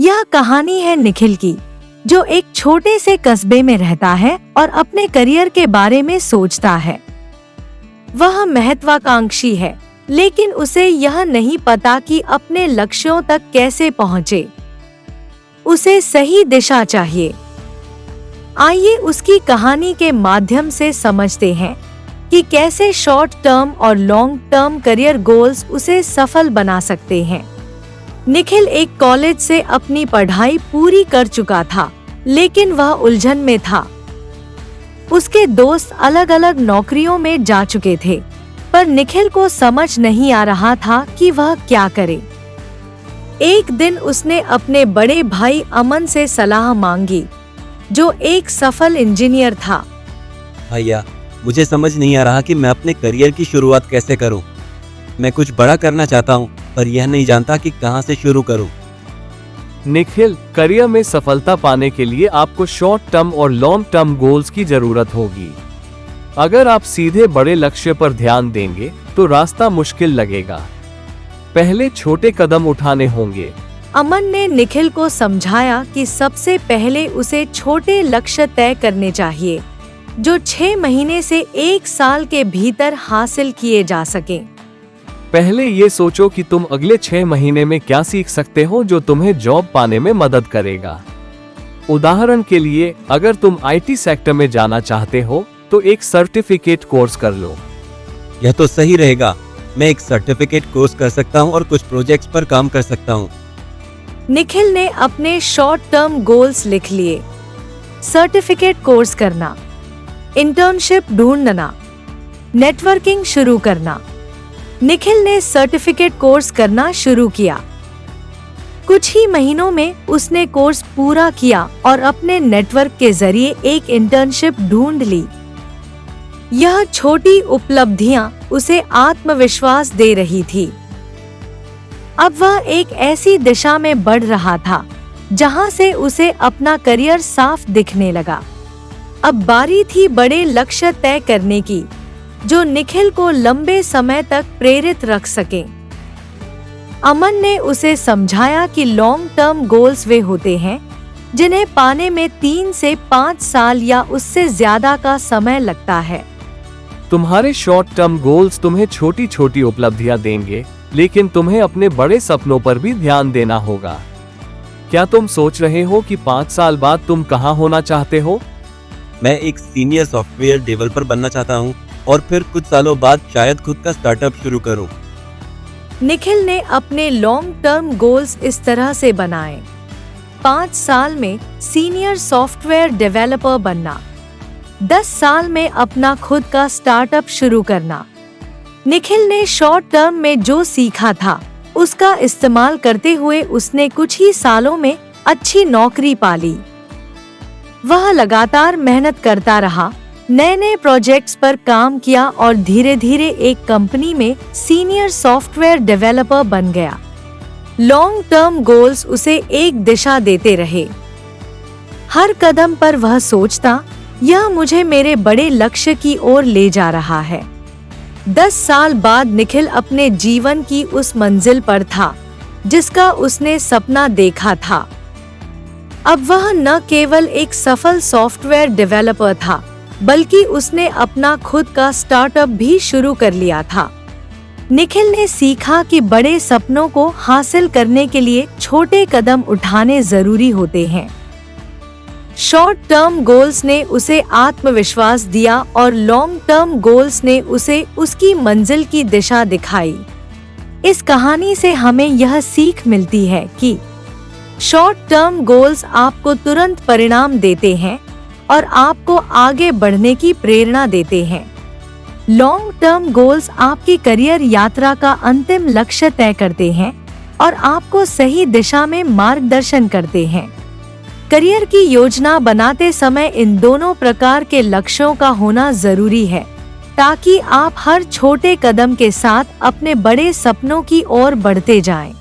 यह कहानी है निखिल की, जो एक छोटे से कस्बे में रहता है और अपने करियर के बारे में सोचता है। वह महत्वाकांक्षी है, लेकिन उसे यह नहीं पता कि अपने लक्ष्यों तक कैसे पहुँचे। उसे सही दिशा चाहिए। आइए उसकी कहानी के माध्यम से समझते हैं कि कैसे शॉर्ट टर्म और लॉन्ग टर्म करियर गोल्स उसे सफल बना सकते हैं। निखिल एक कॉलेज से अपनी पढ़ाई पूरी कर चुका था, लेकिन वह उलझन में था। उसके दोस्त अलग अलग नौकरियों में जा चुके थे, पर निखिल को समझ नहीं आ रहा था कि वह क्या करे। एक दिन उसने अपने बड़े भाई अमन से सलाह मांगी, जो एक सफल इंजीनियर था। भैया, मुझे समझ नहीं आ रहा कि मैं अपने करियर की शुरुआत कैसे करूं। मैं कुछ बड़ा करना चाहता हूं, पर यह नहीं जानता कि कहां से शुरू करूं। निखिल, करियर में सफलता पाने के लिए आपको शॉर्ट टर्म और लॉन्ग टर्म गोल्स की जरूरत होगी। अगर आप सीधे बड़े लक्ष्य पर ध्यान देंगे तो रास्ता मुश्किल लगेगा। पहले छोटे कदम उठाने होंगे। अमन ने निखिल को समझाया कि सबसे पहले उसे छोटे लक्ष्य तय करने चाहिए, जो 6 महीने से 1 साल के भीतर हासिल किए जा सकें। पहले ये सोचो कि तुम अगले 6 महीने में क्या सीख सकते हो जो तुम्हें जॉब पाने में मदद करेगा। उदाहरण के लिए, अगर तुम IT सेक्टर में जाना चाहते हो तो एक सर्टिफिकेट कोर्स कर लो। यह तो सही रहेगा। मैं एक सर्टिफिकेट कोर्स कर सकता हूं और कुछ प्रोजेक्ट्स पर काम कर सकता हूं। निखिल ने अपने शॉर्ट टर्म गोल्स लिख लिए। सर्टिफिकेट कोर्स करना, इंटर्नशिप ढूंढना, नेटवर्किंग शुरू करना। निखिल ने सर्टिफिकेट कोर्स करना शुरू किया। कुछ ही महीनों में उसने कोर्स पूरा किया और अपने नेटवर्क के जरिए एक इंटर्नशिप ढूंढ ली। यह छोटी उपलब्धियां उसे आत्मविश्वास दे रही थी। अब वह एक ऐसी दिशा में बढ़ रहा था जहां से उसे अपना करियर साफ दिखने लगा। अब बारी थी बड़े लक्ष्य तय करने की, जो निखिल को लंबे समय तक प्रेरित रख सके। अमन ने उसे समझाया कि लॉन्ग टर्म गोल्स वे होते हैं जिन्हें पाने में 3 से 5 साल या उससे ज्यादा का समय लगता है। तुम्हारे शॉर्ट टर्म गोल्स तुम्हें छोटी छोटी उपलब्धियां देंगे, लेकिन तुम्हें अपने बड़े सपनों पर भी ध्यान देना होगा। क्या तुम सोच रहे हो कि 5 साल बाद तुम कहां होना चाहते हो? मैं एक सीनियर सॉफ्टवेयर डेवलपर बनना चाहता हूं और फिर कुछ सालों बाद शायद खुद का स्टार्टअप शुरू करूं। निखिल ने अपने लॉन्ग टर्म गोल्स इस तरह से बनाए। 5 साल में सीनियर सॉफ्टवेयर डेवलपर बनना, 10 साल में अपना खुद का स्टार्टअप शुरू करना। निखिल ने शॉर्ट टर्म में जो सीखा था उसका इस्तेमाल करते हुए उसने कुछ ही सालों में अच्छी नौकरी पा ली। वह लगातार मेहनत करता रहा, नए नए प्रोजेक्ट्स पर काम किया और धीरे धीरे एक कंपनी में सीनियर सॉफ्टवेयर डेवलपर बन गया। लॉन्ग टर्म गोल्स उसे एक दिशा देते रहे। हर कदम पर वह सोचता, यह मुझे मेरे बड़े लक्ष्य की ओर ले जा रहा है। 10 साल बाद निखिल अपने जीवन की उस मंजिल पर था जिसका उसने सपना देखा था। अब वह न केवल एक सफल सॉफ्टवेयर डेवलपर था, बल्कि उसने अपना खुद का स्टार्टअप भी शुरू कर लिया था। निखिल ने सीखा कि बड़े सपनों को हासिल करने के लिए छोटे कदम उठाने जरूरी होते हैं। शॉर्ट टर्म गोल्स ने उसे आत्मविश्वास दिया और लॉन्ग टर्म गोल्स ने उसे उसकी मंजिल की दिशा दिखाई। इस कहानी से हमें यह सीख मिलती है कि शॉर्ट टर्म गोल्स आपको तुरंत परिणाम देते हैं और आपको आगे बढ़ने की प्रेरणा देते हैं। लॉन्ग टर्म गोल्स आपकी करियर यात्रा का अंतिम लक्ष्य तय करते हैं और आपको सही दिशा में मार्गदर्शन करते हैं। करियर की योजना बनाते समय इन दोनों प्रकार के लक्ष्यों का होना जरूरी है, ताकि आप हर छोटे कदम के साथ अपने बड़े सपनों की ओर बढ़ते जाएं।